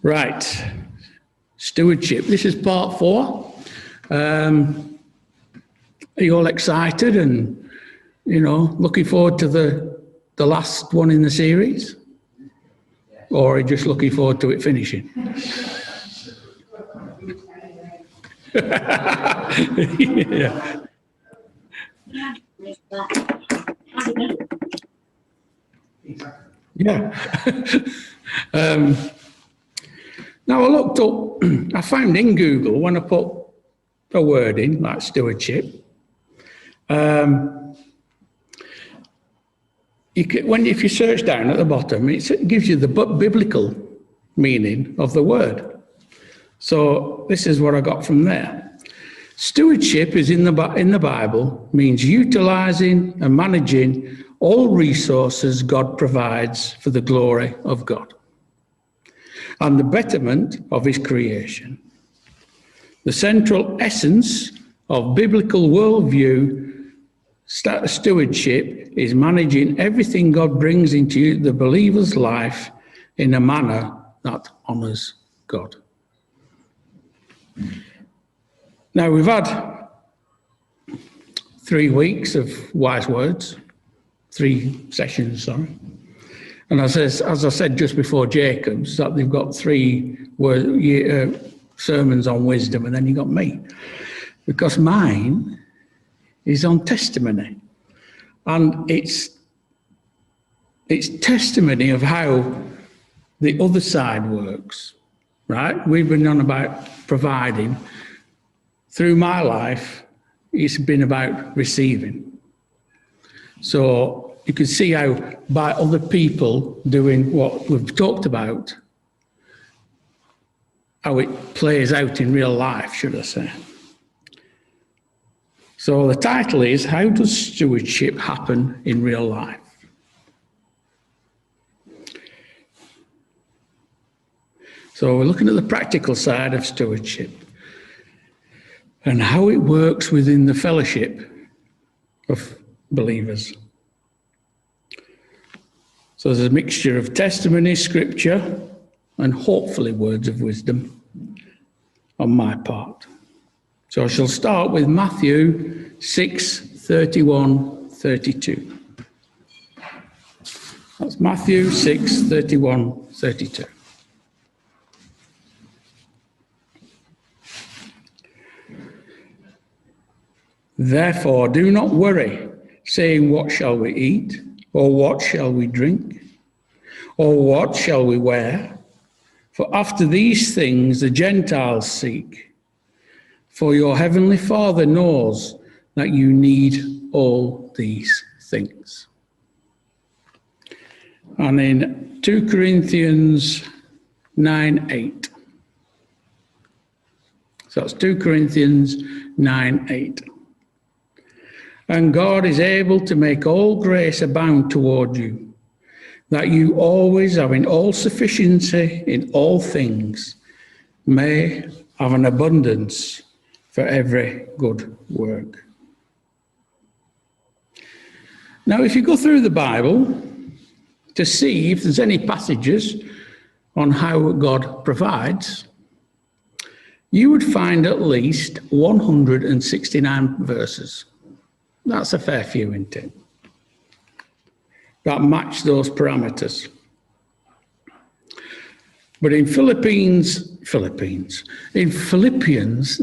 Right, stewardship. This is part 4. Are you all excited and, looking forward to the last one in the series? Or are you just looking forward to it finishing? Yeah. Yeah. Now I looked up, I found in Google, when I put a word in, like stewardship, if you search down at the bottom, it gives you the biblical meaning of the word. So this is what I got from there. Stewardship is in the Bible, means utilizing and managing all resources God provides for the glory of God and the betterment of his creation. The central essence of biblical worldview stewardship is managing everything God brings into the believer's life in a manner that honours God. Now, we've had 3 weeks of wise words, 3 sessions, sorry. And as I said just before Jacob's, that they've got 3 sermons on wisdom, and then you got me. Because mine is on testimony. And it's testimony of how the other side works, right? We've been on about providing. Through my life, it's been about receiving. So you can see how by other people doing what we've talked about, how it plays out in real life, should I say. So the title is, How Does Stewardship Happen in Real Life? So we're looking at the practical side of stewardship and how it works within the fellowship of believers. So there's a mixture of testimony, scripture, and hopefully words of wisdom on my part. So I shall start with Matthew 6:31-32. That's Matthew 6:31-32. Therefore, do not worry, saying, what shall we eat? Or what shall we drink? Or what shall we wear? For after these things the Gentiles seek. For your heavenly Father knows that you need all these things. And in 2 Corinthians 9:8. So that's 2 Corinthians 9:8. And God is able to make all grace abound toward you, that you always, having all sufficiency in all things, may have an abundance for every good work. Now, if you go through the Bible to see if there's any passages on how God provides, you would find at least 169 verses. That's a fair few, isn't it? That match those parameters. But in Philippians, in Philippians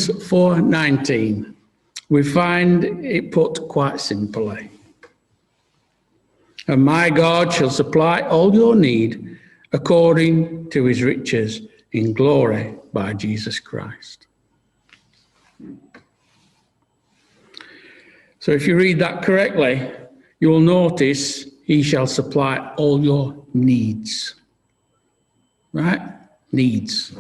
4:19, we find it put quite simply. And my God shall supply all your need according to his riches in glory by Jesus Christ. So if you read that correctly, you will notice he shall supply all your needs. Right? Needs.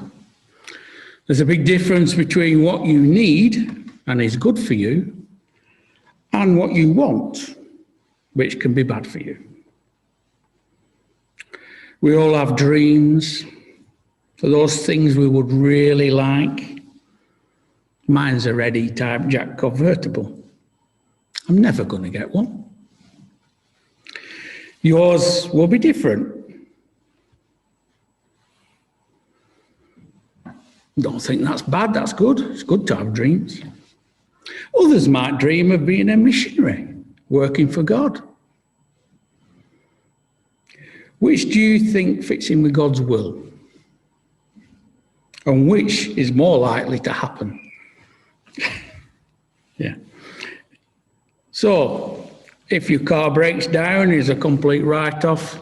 There's a big difference between what you need and is good for you and what you want, which can be bad for you. We all have dreams for those things we would really like. Mine's a ready type Jack convertible. I'm never going to get one. Yours will be different. Don't think that's bad, that's good. It's good to have dreams. Others might dream of being a missionary, working for God. Which do you think fits in with God's will? And which is more likely to happen? Yeah. So, if your car breaks down, is a complete write-off,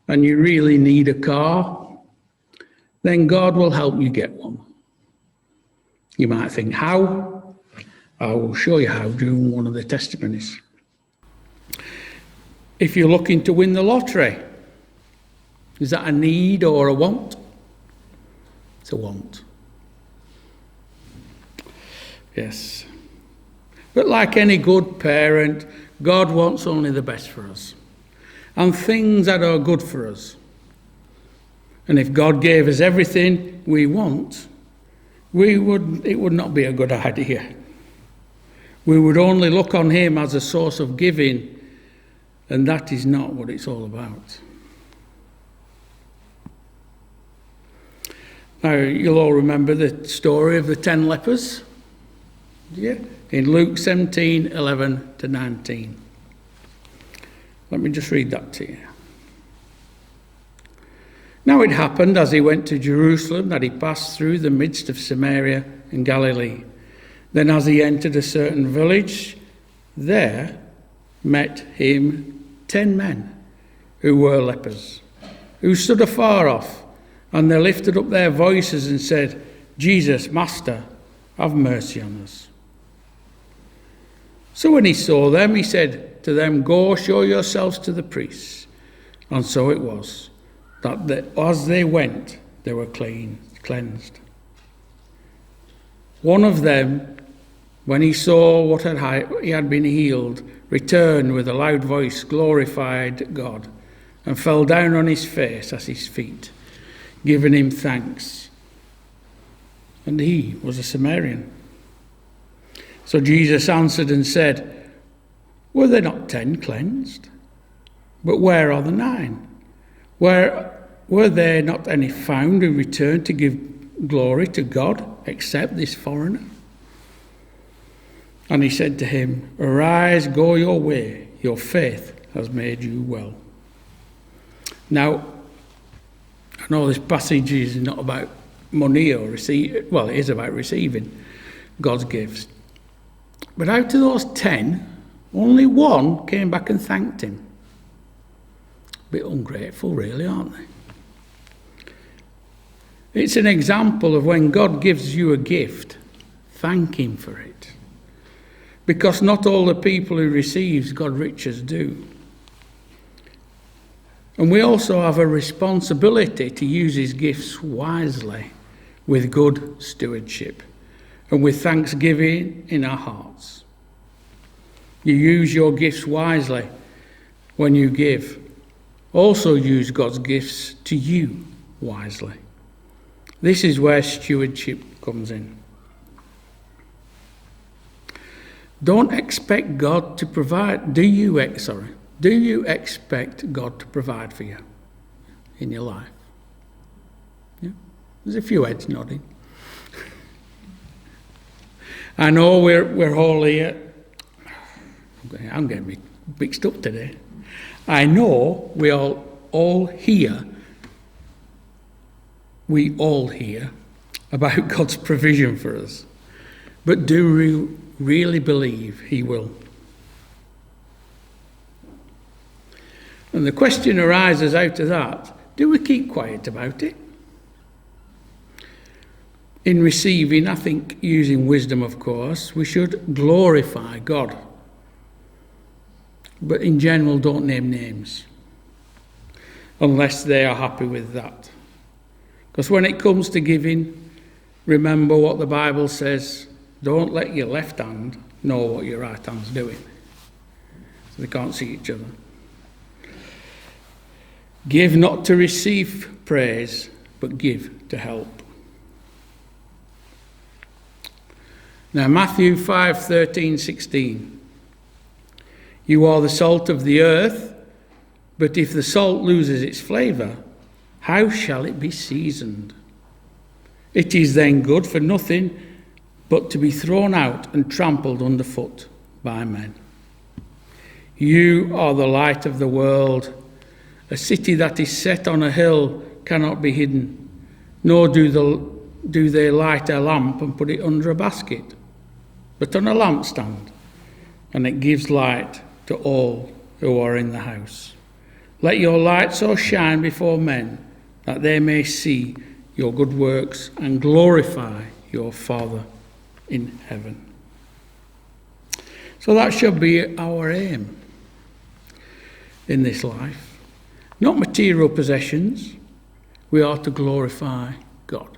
and you really need a car, then God will help you get one. You might think, how? I will show you how during one of the testimonies. If you're looking to win the lottery, is that a need or a want? It's a want. Yes. But like any good parent, God wants only the best for us, and things that are good for us. And if God gave us everything we want, it would not be a good idea. We would only look on him as a source of giving, and that is not what it's all about. Now, you'll all remember the story of the 10 lepers, yeah? In Luke 17, 11 to 19. Let me just read that to you. Now it happened as he went to Jerusalem that he passed through the midst of Samaria and Galilee. Then as he entered a certain village, there met him 10 men who were lepers, who stood afar off, and they lifted up their voices and said, Jesus, Master, have mercy on us. So when he saw them, he said to them, Go, show yourselves to the priests. And so it was, that as they went, they were cleansed. One of them, when he saw what he had been healed, returned with a loud voice, glorified God, and fell down on his face at his feet, giving him thanks. And he was a Samaritan. So Jesus answered and said, Were there not 10 cleansed? But where are the 9? Were there not any found who returned to give glory to God, except this foreigner? And he said to him, Arise, go your way, your faith has made you well. Now, I know this passage is not about money or receive. Well, it is about receiving God's gifts. But out of those 10, only one came back and thanked him. A bit ungrateful, really, aren't they? It's an example of when God gives you a gift, thank him for it. Because not all the people who receive God riches do. And we also have a responsibility to use his gifts wisely, with good stewardship, and with thanksgiving in our hearts. You use your gifts wisely when you give. Also use God's gifts to you wisely. This is where stewardship comes in. Don't expect God to provide. Do you expect God to provide for you in your life? Yeah? There's a few heads nodding. I know we're all here. I'm getting me mixed up today. I know we all hear about God's provision for us. But do we really believe he will? And the question arises out of that, do we keep quiet about it? In receiving, I think, using wisdom, of course, we should glorify God. But in general, don't name names, unless they are happy with that. Because when it comes to giving, remember what the Bible says, don't let your left hand know what your right hand's doing. So they can't see each other. Give not to receive praise, but give to help. Now, Matthew 5:13-16. You are the salt of the earth, but if the salt loses its flavour, how shall it be seasoned? It is then good for nothing but to be thrown out and trampled underfoot by men. You are the light of the world. A city that is set on a hill cannot be hidden, nor do they light a lamp and put it under a basket, but on a lampstand, and it gives light to all who are in the house. Let your light so shine before men that they may see your good works and glorify your Father in heaven. So that should be our aim in this life. Not material possessions. We are to glorify God.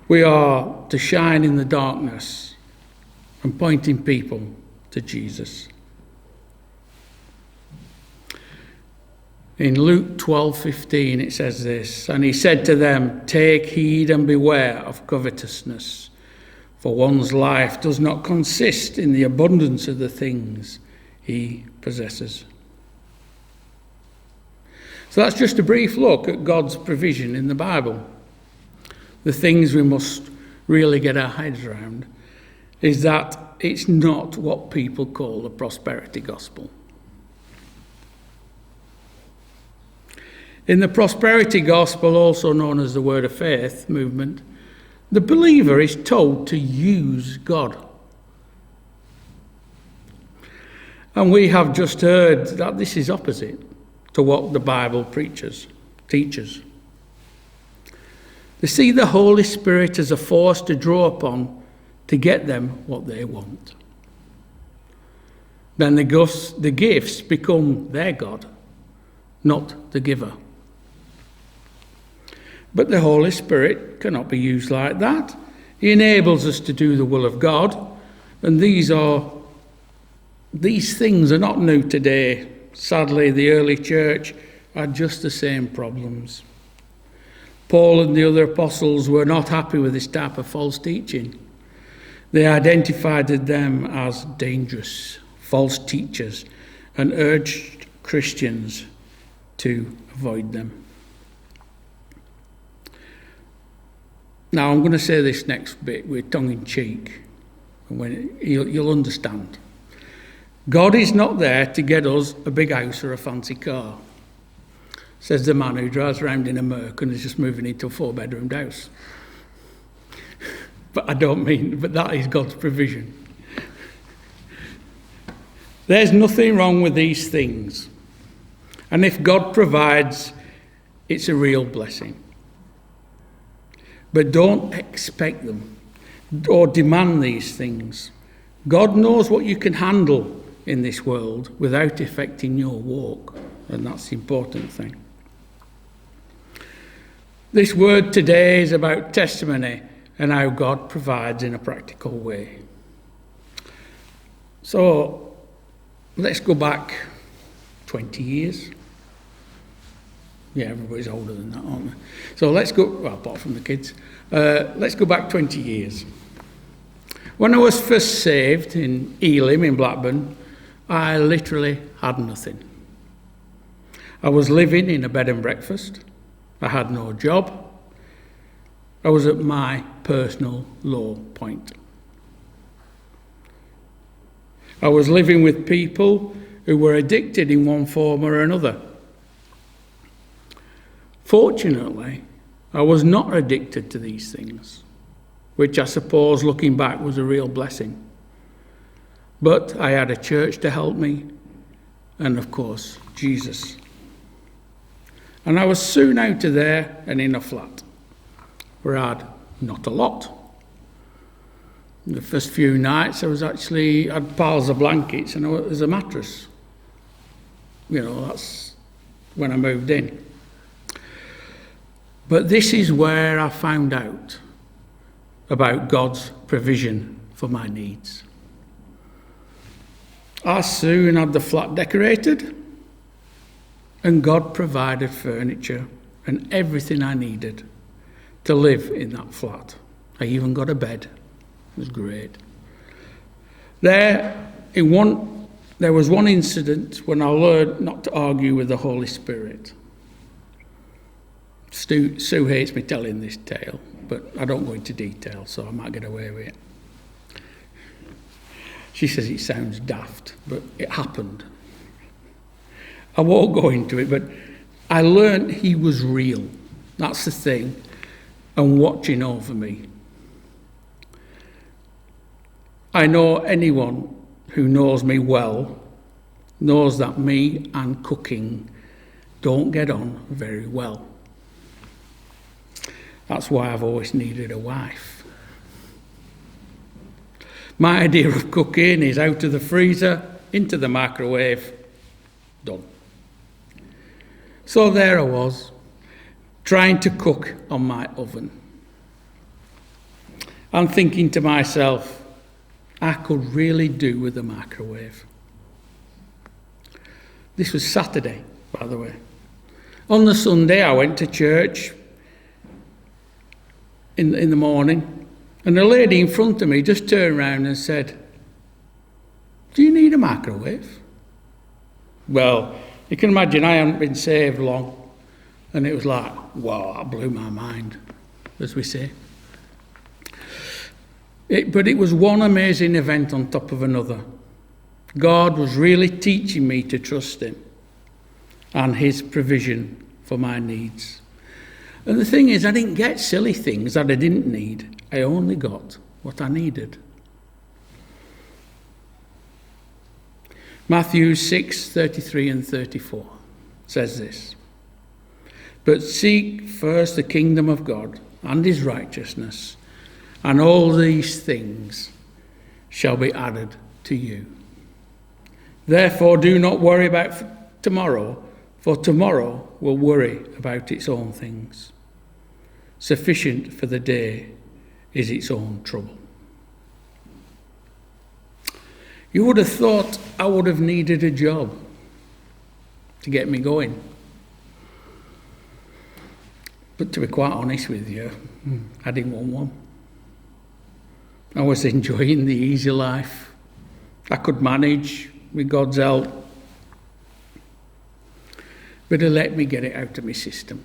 We are to shine in the darkness and pointing people to Jesus. In Luke 12:15 it says this, and he said to them, take heed and beware of covetousness, for one's life does not consist in the abundance of the things he possesses. So that's just a brief look at God's provision in the Bible. The things we must really get our heads around is that it's not what people call the prosperity gospel. In the prosperity gospel, also known as the word of faith movement, the believer is told to use God. And we have just heard that this is opposite to what the Bible teaches. They see the Holy Spirit as a force to draw upon to get them what they want. Then the gifts become their God, not the giver. But the Holy Spirit cannot be used like that. He enables us to do the will of God, and these things are not new today. Sadly, the early church had just the same problems. Paul and the other apostles were not happy with this type of false teaching. They identified them as dangerous, false teachers, and urged Christians to avoid them. Now, I'm going to say this next bit with tongue-in-cheek, and you'll understand. God is not there to get us a big house or a fancy car, says the man who drives around in a Merc and is just moving into a 4-bedroomed house. But that is God's provision. There's nothing wrong with these things. And if God provides, it's a real blessing. But don't expect them or demand these things. God knows what you can handle in this world without affecting your walk, and that's the important thing. This word today is about testimony and how God provides in a practical way. So let's go back 20 years. Yeah, everybody's older than that, aren't they? So let's go, well, apart from the kids, let's go back 20 years. When I was first saved in Elim in Blackburn, I literally had nothing. I was living in a bed and breakfast. I had no job. I was at my personal low point. I was living with people who were addicted in one form or another. Fortunately, I was not addicted to these things, which I suppose, looking back, was a real blessing. But I had a church to help me, and of course, Jesus. And I was soon out of there and in a flat, where I had not a lot. The first few nights, I had piles of blankets and there was a mattress. That's when I moved in. But this is where I found out about God's provision for my needs. I soon had the flat decorated, and God provided furniture and everything I needed to live in that flat. I even got a bed. It was great. There was one incident when I learned not to argue with the Holy Spirit. Sue hates me telling this tale, but I don't go into detail, so I might get away with it. She says it sounds daft, but it happened. I won't go into it, but I learned he was real. That's the thing, and watching over me. I know anyone who knows me well knows that me and cooking don't get on very well. That's why I've always needed a wife. My idea of cooking is out of the freezer, into the microwave, done. So there I was, trying to cook on my oven. I'm thinking to myself, I could really do with a microwave. This was Saturday, by the way. On the Sunday, I went to church in the morning, and a lady in front of me just turned around and said, "Do you need a microwave?" Well, you can imagine I hadn't been saved long, and it was like, wow, that blew my mind, as we say. But it was one amazing event on top of another. God was really teaching me to trust him and his provision for my needs. And the thing is, I didn't get silly things that I didn't need. I only got what I needed. Matthew 6:33 and 34 says this: "But seek first the kingdom of God and his righteousness, and all these things shall be added to you. Therefore do not worry about tomorrow, for tomorrow will worry about its own things. Sufficient for the day is its own trouble." You would have thought I would have needed a job to get me going. But to be quite honest with you, I didn't want one. I was enjoying the easy life. I could manage with God's help. But he let me get it out of my system.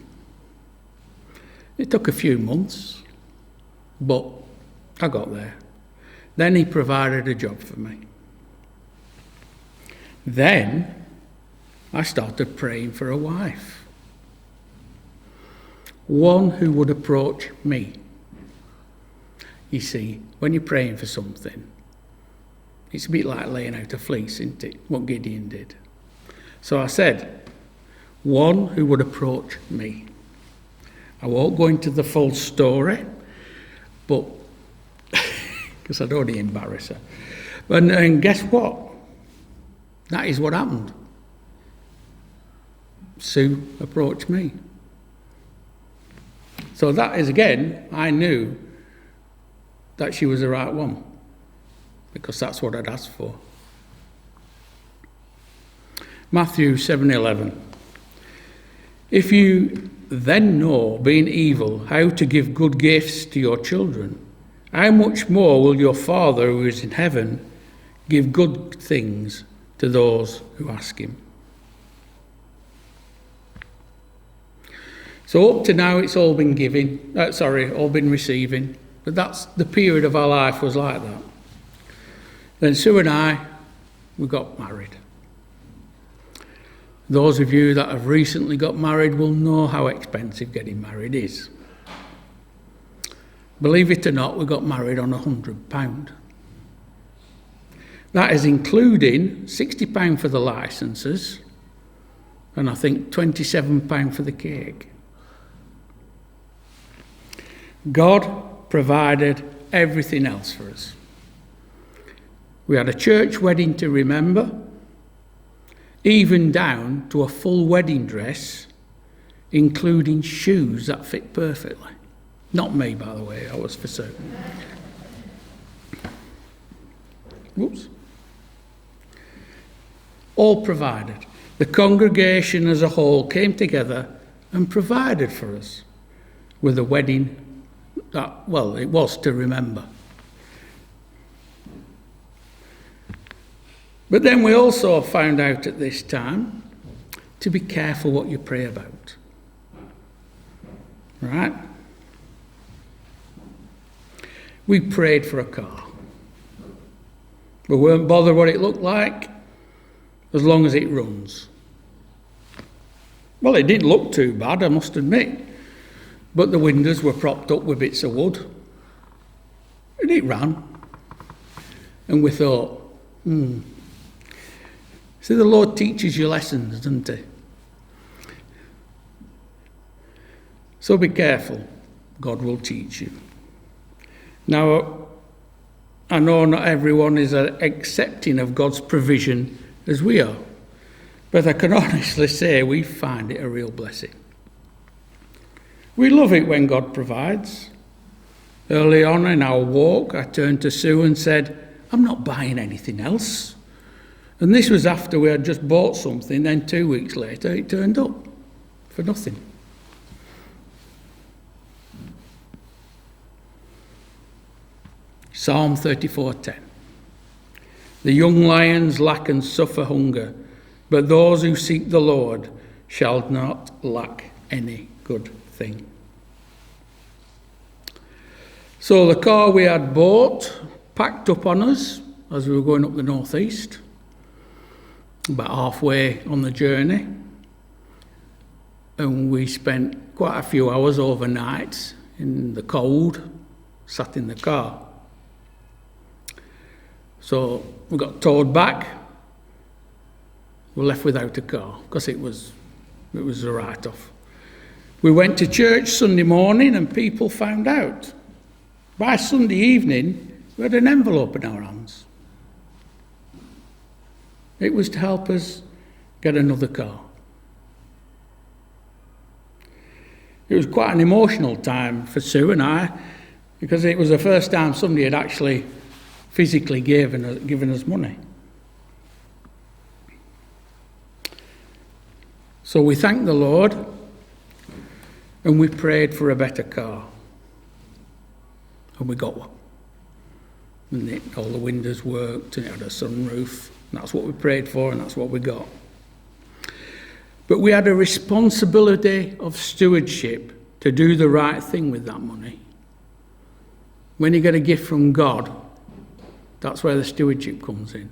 It took a few months, but I got there. Then he provided a job for me. Then I started praying for a wife. One who would approach me. You see, when you're praying for something, it's a bit like laying out a fleece, isn't it? What Gideon did. So I said, one who would approach me. I won't go into the full story, but because I don't want to embarrass her. And guess what? That is what happened. Sue approached me. So that is, again, I knew that she was the right one, because that's what I'd asked for. Matthew 7:11. "If you then know, being evil, how to give good gifts to your children, how much more will your Father who is in heaven give good things to those who ask him?" So up to now it's all been all been receiving. But that's the period of our life was like that. Then Sue and I, we got married. Those of you that have recently got married will know how expensive getting married is. Believe it or not, we got married on £100. That is including £60 for the licences and I think £27 for the cake. God provided everything else for us. We had a church wedding to remember, even down to a full wedding dress, including shoes that fit perfectly. Not me, by the way, I was for certain. Whoops. All provided. The congregation as a whole came together and provided for us with a wedding that, well, it was to remember. But then we also found out at this time to be careful what you pray about. right? We prayed for a car. We weren't bothered what it looked like, as long as it runs. Well, it didn't look too bad, I must admit, but the windows were propped up with bits of wood, and it ran. And we thought, See, the Lord teaches you lessons, doesn't he? So be careful, God will teach you. Now, I know not everyone is as accepting of God's provision as we are, but I can honestly say we find it a real blessing. We love it when God provides. Early on in our walk, I turned to Sue and said, I'm not buying anything else. And this was after we had just bought something, then 2 weeks later it turned up for nothing. Psalm 34:10. The young lions lack and suffer hunger, but those who seek the Lord shall not lack any good thing. So the car we had bought packed up on us as we were going up the northeast, about halfway on the journey, and we spent quite a few hours overnight in the cold, sat in the car. So we got towed back. We were left without a car because it was a write-off. We went to church Sunday morning and people found out. By Sunday evening, we had an envelope in our hands. It was to help us get another car. It was quite an emotional time for Sue and I, because it was the first time somebody had actually physically given us money. So we thanked the Lord and we prayed for a better car. And we got one. And all the windows worked and it had a sunroof. And that's what we prayed for and that's what we got. But we had a responsibility of stewardship to do the right thing with that money. When you get a gift from God, that's where the stewardship comes in,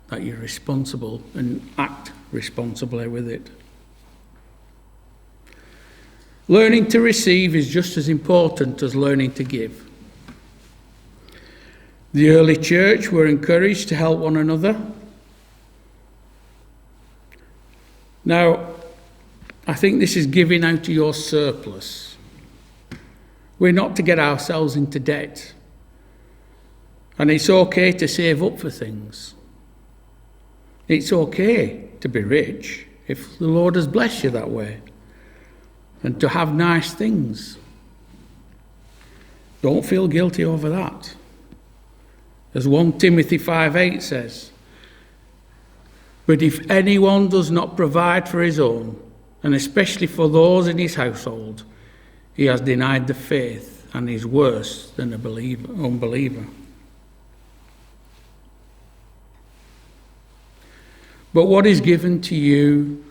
that you're responsible and act responsibly with it. Learning to receive is just as important as learning to give. The early church were encouraged to help one another. Now, I think this is giving out of your surplus. We're not to get ourselves into debt. And it's okay to save up for things. It's okay to be rich if the Lord has blessed you that way. And to have nice things. Don't feel guilty over that. As 1 Timothy 5:8 says, but if anyone does not provide for his own, and especially for those in his household, he has denied the faith and is worse than an unbeliever. But what is given to you,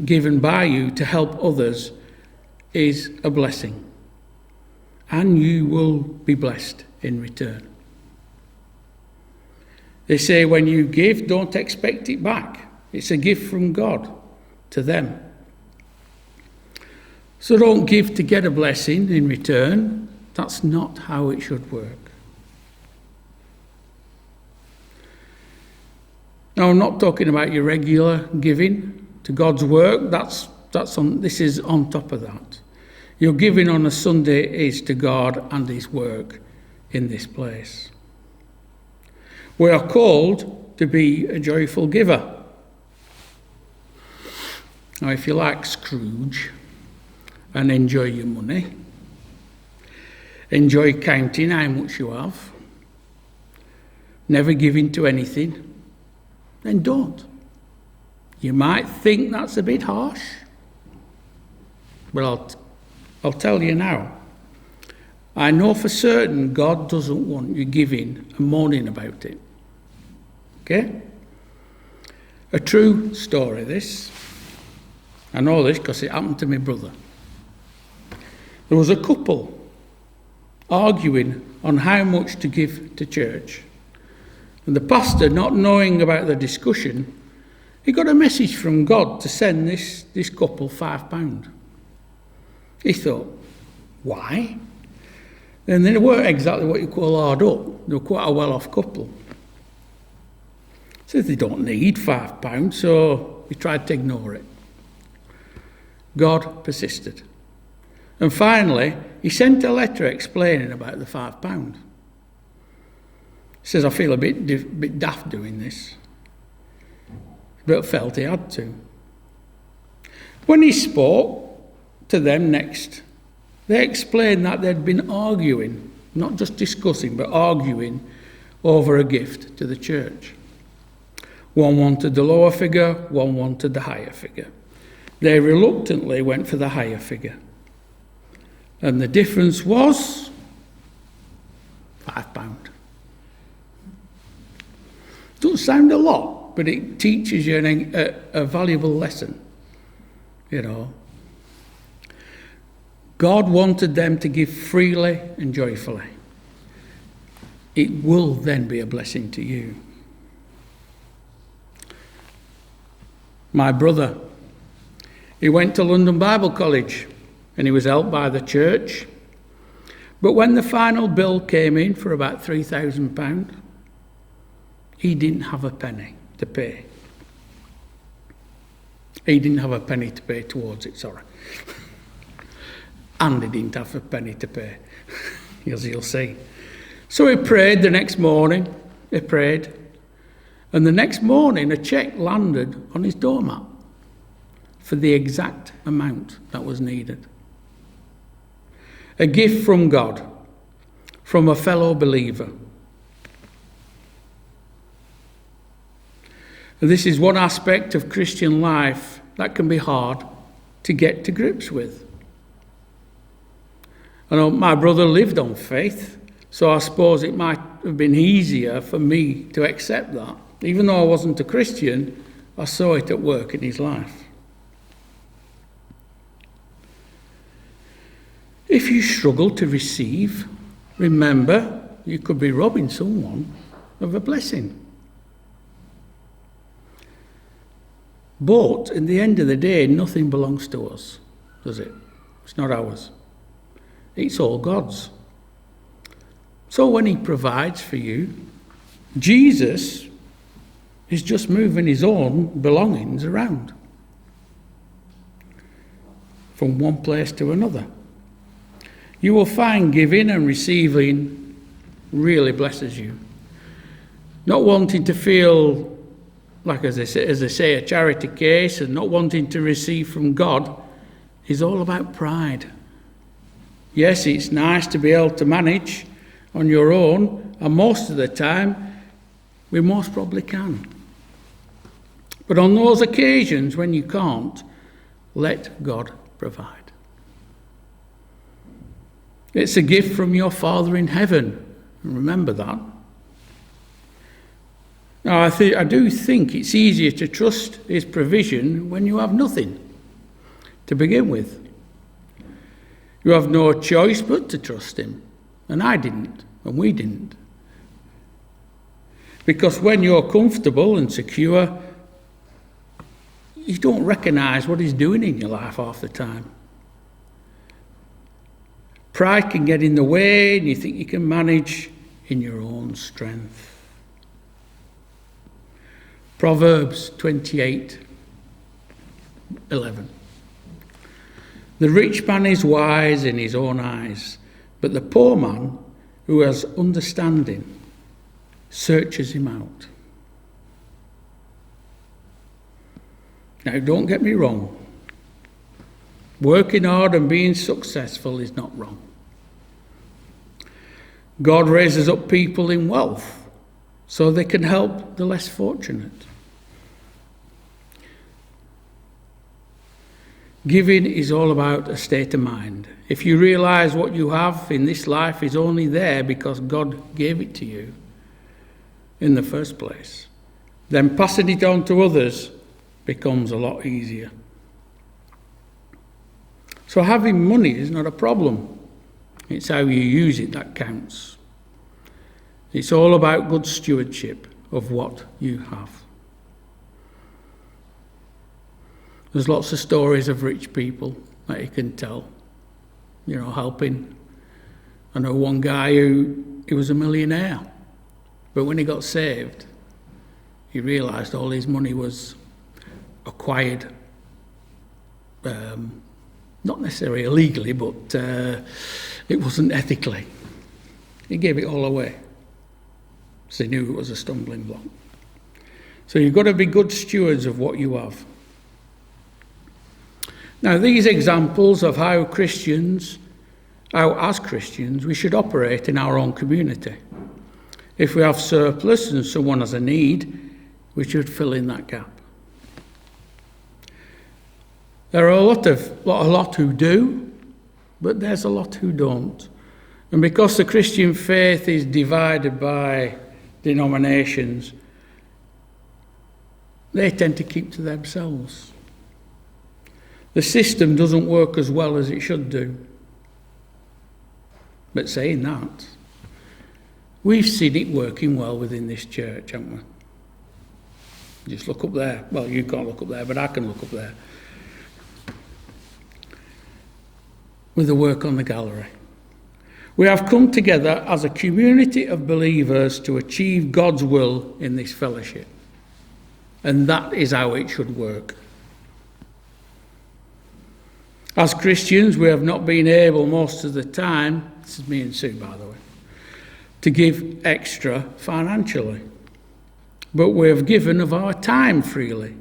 given by you to help others, is a blessing. And you will be blessed in return. They say when you give, don't expect it back. It's a gift from God to them. So don't give to get a blessing in return. That's not how it should work. Now, I'm not talking about your regular giving to God's work. This is on top of that. Your giving on a Sunday is to God and his work in this place. We are called to be a joyful giver. Now, if you like Scrooge and enjoy your money, enjoy counting how much you have, never giving to anything, then don't. You might think that's a bit harsh, but I'll tell you now. I know for certain God doesn't want you giving and moaning about it. Okay? A true story, this. I know this because it happened to my brother. There was a couple arguing on how much to give to church. And the pastor, not knowing about the discussion, he got a message from God to send this couple £5. He thought, why? And they weren't exactly what you call hard up. They were quite a well-off couple. Says they don't need £5, so he tried to ignore it. God persisted. And finally, he sent a letter explaining about the £5. He says, I feel a bit daft doing this, but felt he had to. When he spoke to them next, they explained that they'd been arguing, not just discussing, but arguing over a gift to the church. One wanted the lower figure, one wanted the higher figure. They reluctantly went for the higher figure. And the difference was £5. Doesn't sound a lot, but it teaches you a valuable lesson, you know. God wanted them to give freely and joyfully. It will then be a blessing to you. My brother, he went to London Bible College and he was helped by the church. But when the final bill came in for about £3,000, he didn't have a penny to pay. He didn't have a penny to pay towards it, sorry. And he didn't have a penny to pay, as you'll see. So he prayed the next morning. He prayed. And the next morning, a cheque landed on his doormat for the exact amount that was needed. A gift from God, from a fellow believer. This is one aspect of Christian life that can be hard to get to grips with. I know my brother lived on faith, so I suppose it might have been easier for me to accept that. Even though I wasn't a Christian, I saw it at work in his life. If you struggle to receive, remember you could be robbing someone of a blessing. But at the end of the day, nothing belongs to us, does it? It's not ours. It's all God's. So when he provides for you, Jesus is just moving his own belongings around from one place to another. You will find giving and receiving really blesses you. Not wanting to feel like, as they say, a charity case, and not wanting to receive from God is all about pride. Yes, it's nice to be able to manage on your own, and most of the time, we most probably can. But on those occasions when you can't, let God provide. It's a gift from your Father in heaven. Remember that. Now, I do think it's easier to trust his provision when you have nothing to begin with. You have no choice but to trust him. And I didn't, and we didn't. Because when you're comfortable and secure, you don't recognise what he's doing in your life half the time. Pride can get in the way, and you think you can manage in your own strength. Proverbs 28:11. The rich man is wise in his own eyes, but the poor man who has understanding searches him out. Now, don't get me wrong. Working hard and being successful is not wrong. God raises up people in wealth so they can help the less fortunate. Giving is all about a state of mind. If you realise what you have in this life is only there because God gave it to you in the first place, then passing it on to others becomes a lot easier. So having money is not a problem. It's how you use it that counts. It's all about good stewardship of what you have. There's lots of stories of rich people that you can tell, helping. I know one guy he was a millionaire, but when he got saved, he realised all his money was acquired, not necessarily illegally, but it wasn't ethically. He gave it all away, so he knew it was a stumbling block. So you've got to be good stewards of what you have. Now, these examples of how as Christians, we should operate in our own community. If we have surplus and someone has a need, we should fill in that gap. There are a lot who do, but there's a lot who don't. And because the Christian faith is divided by denominations, they tend to keep to themselves. The system doesn't work as well as it should do. But saying that, we've seen it working well within this church, haven't we? Just look up there. Well, you can't look up there, but I can look up there. With the work on the gallery. We have come together as a community of believers to achieve God's will in this fellowship. And that is how it should work. As Christians, we have not been able most of the time, this is me and Sue, by the way, to give extra financially. But we have given of our time freely.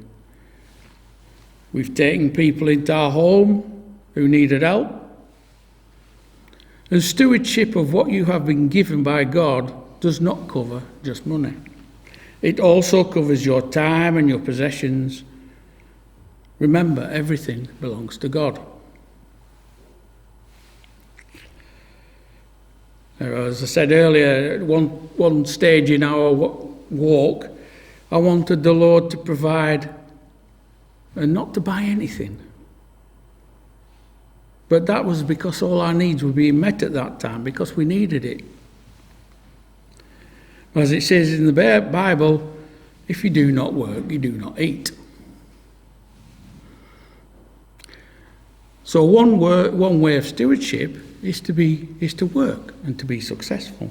We've taken people into our home who needed help. And stewardship of what you have been given by God does not cover just money. It also covers your time and your possessions. Remember, everything belongs to God. As I said earlier, at one stage in our walk, I wanted the Lord to provide and not to buy anything. But that was because all our needs were being met at that time, because we needed it. As it says in the Bible, if you do not work, you do not eat. So one way of stewardship is to work and to be successful.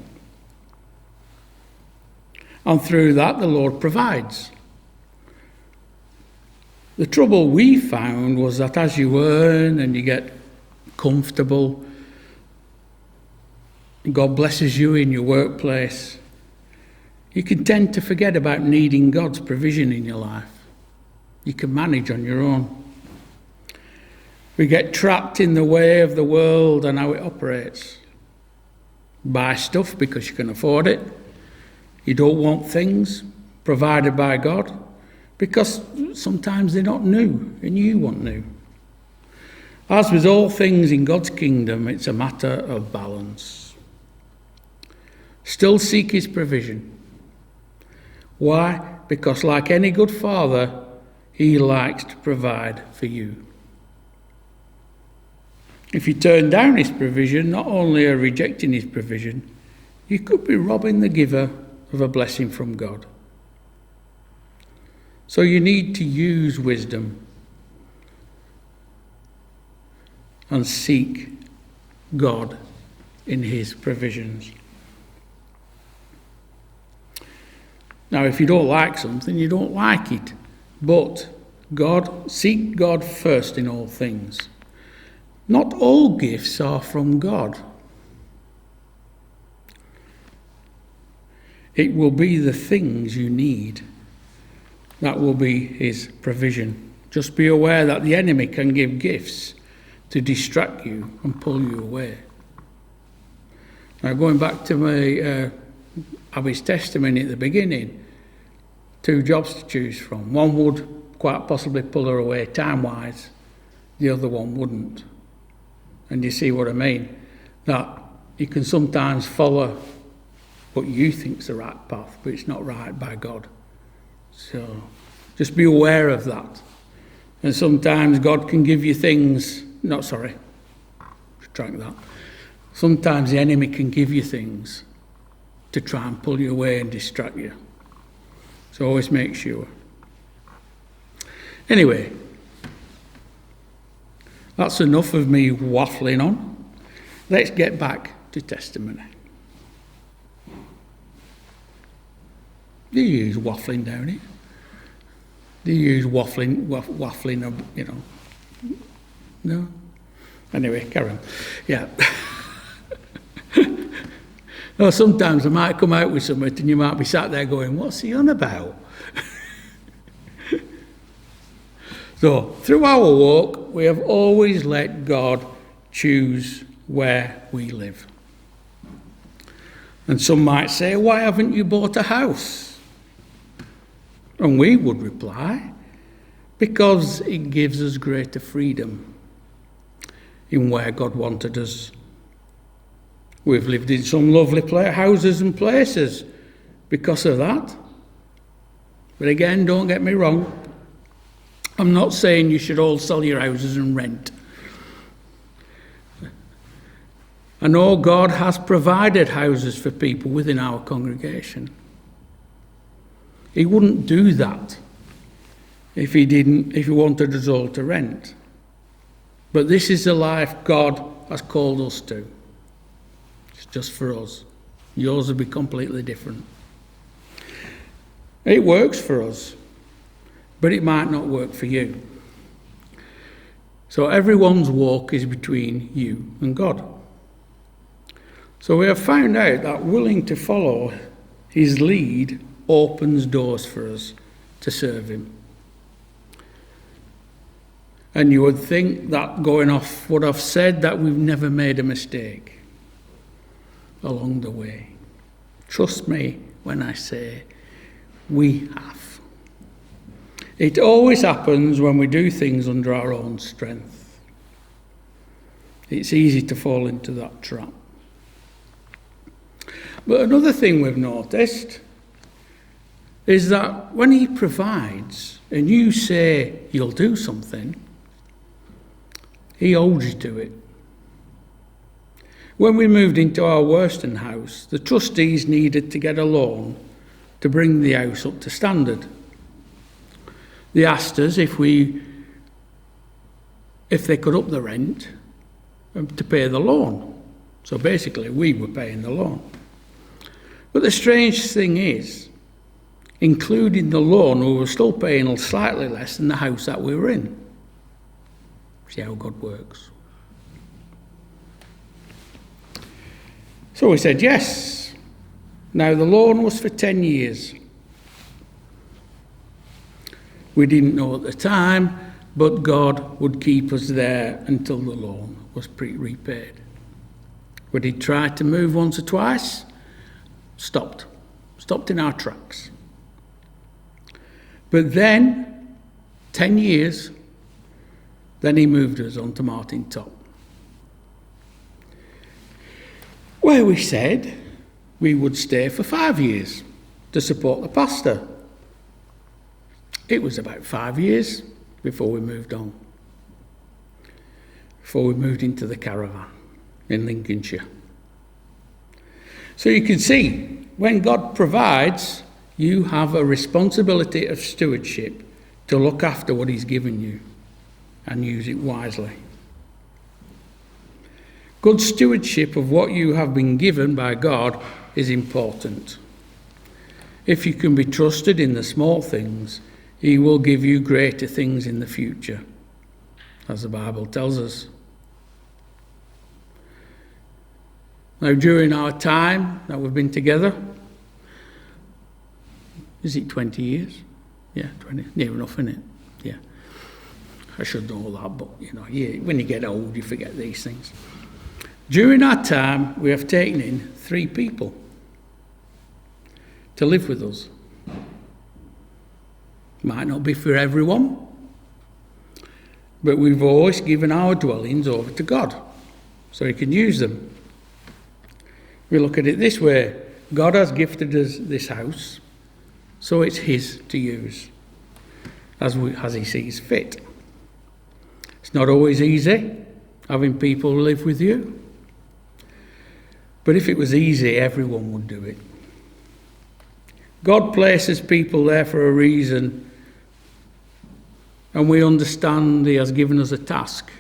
And through that, the Lord provides. The trouble we found was that as you earn and you get comfortable, God blesses you in your workplace, you can tend to forget about needing God's provision in your life. You can manage on your own. We get trapped in the way of the world and how it operates. Buy stuff because you can afford it. You don't want things provided by God because sometimes they're not new and you want new. As with all things in God's kingdom, it's a matter of balance. Still seek his provision. Why? Because like any good father, he likes to provide for you. If you turn down his provision, not only are rejecting his provision, you could be robbing the giver of a blessing from God. So you need to use wisdom and seek God in his provisions. Now, if you don't like something, you don't like it. But seek God first in all things. Not all gifts are from God. It will be the things you need. That will be his provision. Just be aware that the enemy can give gifts to distract you and pull you away. Now, going back to Abby's testimony at the beginning, 2 jobs to choose from. One would quite possibly pull her away time-wise. The other one wouldn't. And you see what I mean? That you can sometimes follow what you think's the right path, but it's not right by God. So just be aware of that. And sometimes God can give you things, backtrack that. Sometimes the enemy can give you things to try and pull you away and distract you. So always make sure. Anyway, that's enough of me waffling on. Let's get back to testimony. Do you use waffling down here? Do you use waffling, you know? No? Anyway, carry on. Yeah. No, sometimes I might come out with something and you might be sat there going, what's he on about? So, through our walk, we have always let God choose where we live. And some might say, why haven't you bought a house? And we would reply, because it gives us greater freedom in where God wanted us. We've lived in some lovely houses and places because of that. But again, don't get me wrong. I'm not saying you should all sell your houses and rent. I know God has provided houses for people within our congregation. He wouldn't do that if he wanted us all to rent. But this is the life God has called us to. It's just for us. Yours will be completely different. It works for us, but it might not work for you. So everyone's walk is between you and God. So we have found out that willing to follow his lead opens doors for us to serve him. And you would think that going off what I've said, that we've never made a mistake along the way. Trust me when I say we have. It always happens when we do things under our own strength. It's easy to fall into that trap. But another thing we've noticed is that when he provides and you say you'll do something, he holds you to it. When we moved into our Worston house, the trustees needed to get a loan to bring the house up to standard. They asked us if they could up the rent to pay the loan. So basically we were paying the loan. But the strange thing is, including the loan, we were still paying slightly less than the house that we were in. See how God works. So we said yes. Now the loan was for 10 years. We didn't know at the time, but God would keep us there until the loan was repaid. We did try to move once or twice, stopped in our tracks. But then, 10 years, then he moved us on to Martin Top, where we said we would stay for 5 years to support the pastor. It was about 5 years before we moved on, before we moved into the caravan in Lincolnshire. So you can see, when God provides, you have a responsibility of stewardship to look after what he's given you and use it wisely. Good stewardship of what you have been given by God is important. If you can be trusted in the small things, he will give you greater things in the future, as the Bible tells us. Now, during our time that we've been together, is it 20 years? Yeah, 20, near enough, isn't it? Yeah. I should know that, but, when you get old, you forget these things. During our time, we have taken in 3 people to live with us. Might not be for everyone, but we've always given our dwellings over to God, so he can use them. We look at it this way: God has gifted us this house, so it's his to use as he sees fit. It's not always easy, having people live with you. But if it was easy, everyone would do it. God places people there for a reason, and we understand he has given us a task,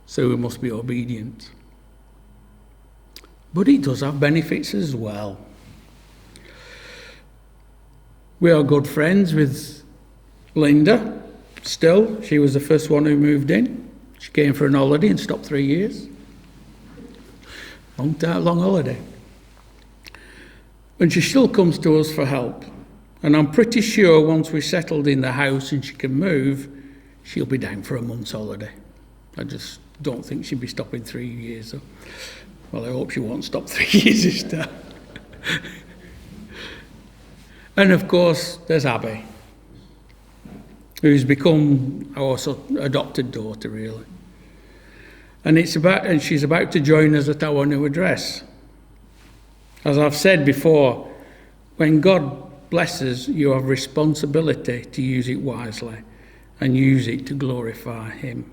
so we must be obedient. But it does have benefits as well. We are good friends with Linda. Still, she was the first one who moved in. She came for an holiday and stopped 3 years. Long holiday. And she still comes to us for help. And I'm pretty sure once we're settled in the house and she can move, she'll be down for a month's holiday. I just don't think she'll be stopping 3 years. So. Well, I hope she won't stop 3 years this time. And of course, there's Abby, who's become our adopted daughter, really. And she's about to join us at our new address. As I've said before, when God blesses, you have responsibility to use it wisely and use it to glorify him.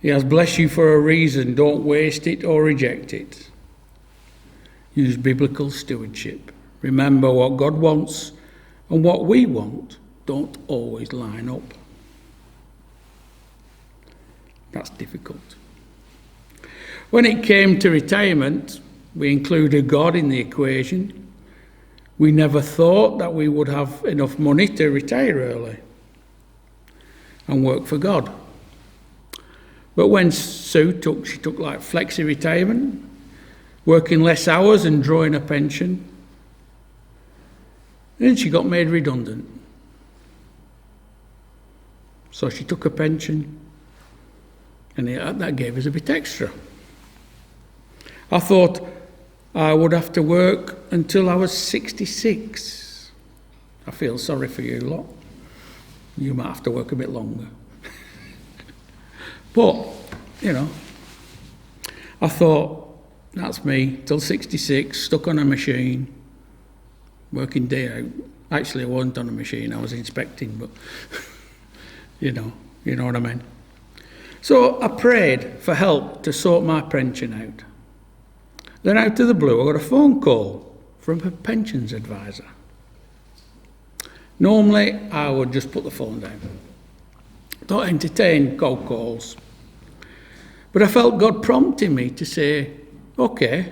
He has blessed you for a reason. Don't waste it or reject it. Use biblical stewardship. Remember, what God wants and what we want don't always line up. That's difficult. When it came to retirement, we included God in the equation. We never thought that we would have enough money to retire early and work for God. But when Sue took like flexi retirement, working less hours and drawing a pension, then she got made redundant. So she took a pension, and that gave us a bit extra. I thought I would have to work until I was 66. I feel sorry for you lot. You might have to work a bit longer. But, I thought, that's me, till 66, stuck on a machine, working day out. Actually, I wasn't on a machine, I was inspecting, but, you know what I mean. So I prayed for help to sort my pension out. Then out of the blue, I got a phone call from a pensions advisor. Normally, I would just put the phone down. Don't entertain cold calls. But I felt God prompting me to say, okay.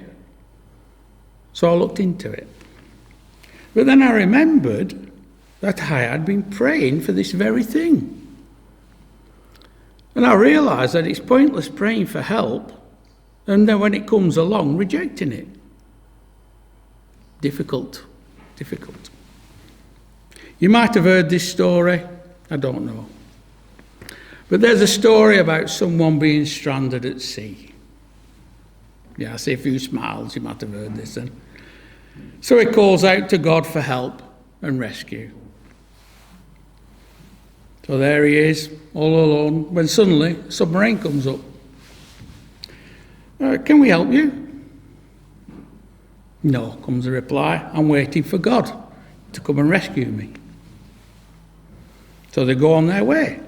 So I looked into it. But then I remembered that I had been praying for this very thing. And I realised that it's pointless praying for help, and then when it comes along, rejecting it. Difficult. You might have heard this story, I don't know. But there's a story about someone being stranded at sea. Yeah, I see a few smiles, you might have heard this then. So he calls out to God for help and rescue. So there he is, all alone, when suddenly a submarine comes up. Can we help you? No, comes the reply. I'm waiting for God to come and rescue me. So they go on their way.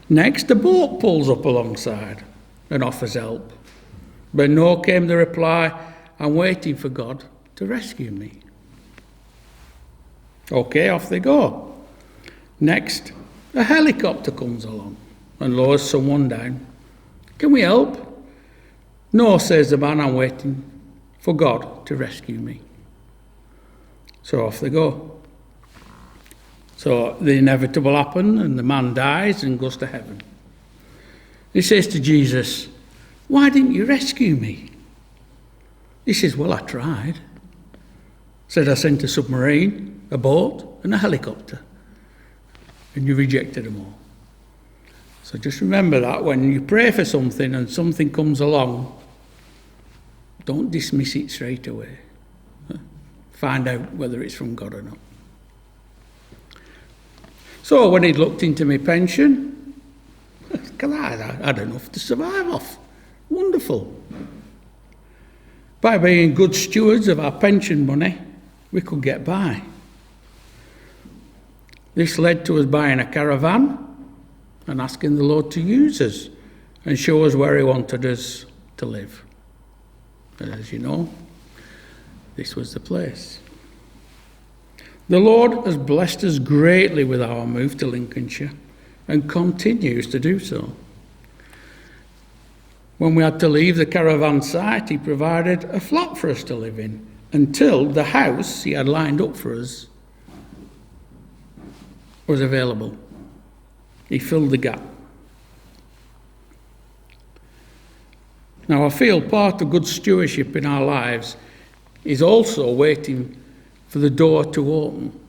Next, a boat pulls up alongside and offers help. But no, came the reply, I'm waiting for God to rescue me. Okay, off they go. Next, a helicopter comes along and lowers someone down. Can we help? No, says the man, I'm waiting for God to rescue me. So off they go. So the inevitable happens, and the man dies and goes to heaven. He says to Jesus, why didn't you rescue me? He says, well, I tried. Said I sent a submarine, a boat, and a helicopter. And you rejected them all. So just remember that when you pray for something and something comes along, don't dismiss it straight away. Find out whether it's from God or not. So when he'd looked into my pension, I had enough to survive off. Wonderful. By being good stewards of our pension money, we could get by. This led to us buying a caravan and asking the Lord to use us and show us where he wanted us to live. And as you know, this was the place. The Lord has blessed us greatly with our move to Lincolnshire and continues to do so. When we had to leave the caravan site, he provided a flat for us to live in until the house he had lined up for us was available. He filled the gap. Now, I feel part of good stewardship in our lives is also waiting for the door to open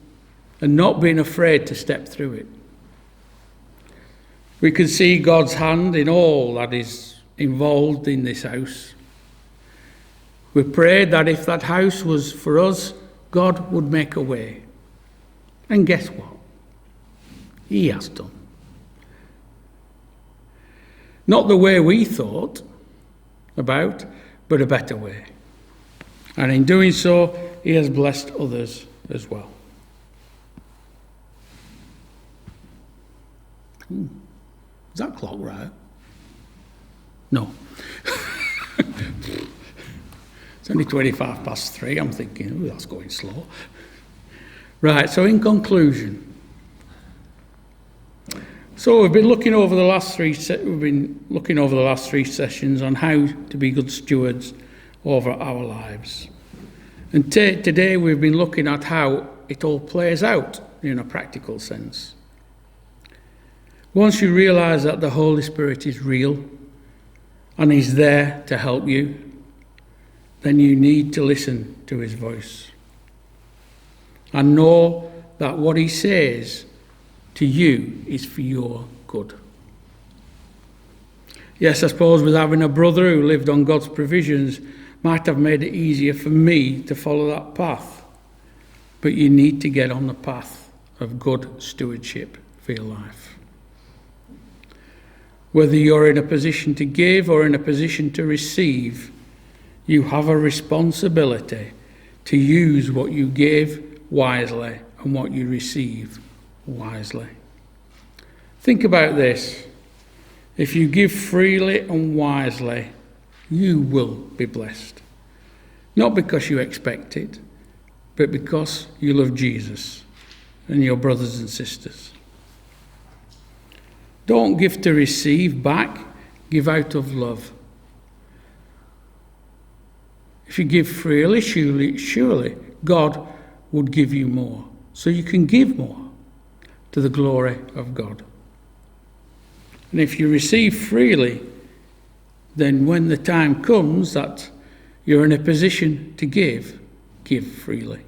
and not being afraid to step through it. We can see God's hand in all that is involved in this house. We prayed that if that house was for us, God would make a way. And guess what? He has done. Not the way we thought about, but a better way. And in doing so, he has blessed others as well. Is that clock right? No. It's only 3:25. I'm thinking, oh, that's going slow. Right, so in conclusion. So we've been looking over the last three sessions on how to be good stewards over our lives. And today we've been looking at how it all plays out in a practical sense. Once you realise that the Holy Spirit is real and he's there to help you, then you need to listen to his voice and know that what he says to you is for your good. Yes, I suppose with having a brother who lived on God's provisions might have made it easier for me to follow that path. But you need to get on the path of good stewardship for your life. Whether you're in a position to give or in a position to receive, you have a responsibility to use what you give wisely and what you receive wisely. Think about this. If you give freely and wisely, you will be blessed. Not because you expect it, but because you love Jesus and your brothers and sisters. Don't give to receive back, give out of love. If you give freely, surely God would give you more, so you can give more to the glory of God. And if you receive freely, then when the time comes that you're in a position to give freely.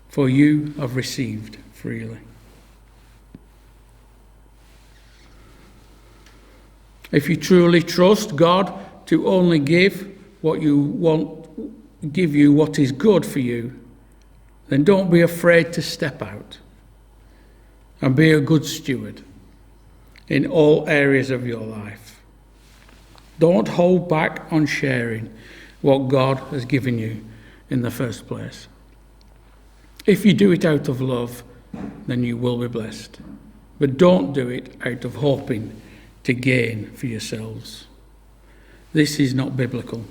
For you have received freely. If you truly trust God to only give what you want, give you what is good for you, then don't be afraid to step out and be a good steward in all areas of your life. Don't hold back on sharing what God has given you in the first place. If you do it out of love, then you will be blessed. But don't do it out of hoping to gain for yourselves. This is not biblical.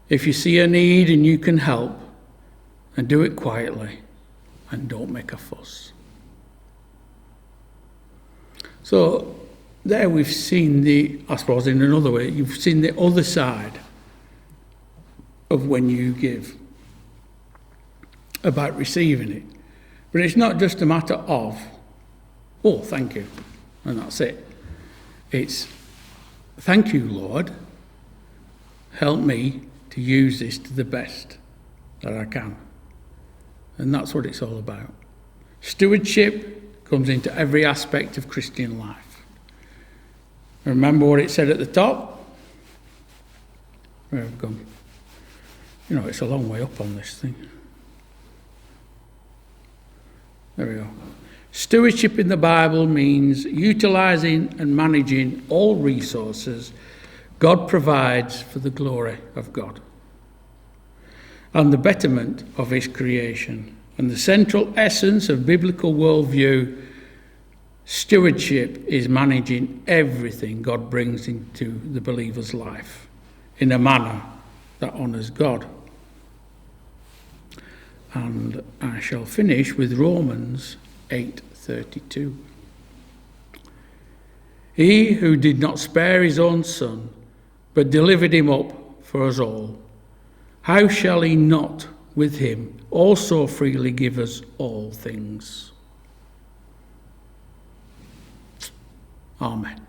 If you see a need and you can help, then do it quietly and don't make a fuss. So there we've seen I suppose in another way, you've seen the other side of when you give, about receiving it. But it's not just a matter of, oh, thank you, and that's it. It's, thank you, Lord, help me to use this to the best that I can. And that's what it's all about. Stewardship comes into every aspect of Christian life. Remember what it said at the top? Where have we gone? You know, it's a long way up on this thing. There we go. Stewardship in the Bible means utilising and managing all resources God provides for the glory of God and the betterment of his creation. And the central essence of biblical worldview Stewardship is managing everything God brings into the believer's life in a manner that honours God. And I shall finish with Romans 8:32. He who did not spare his own son, but delivered him up for us all, how shall he not with him also freely give us all things? Amen.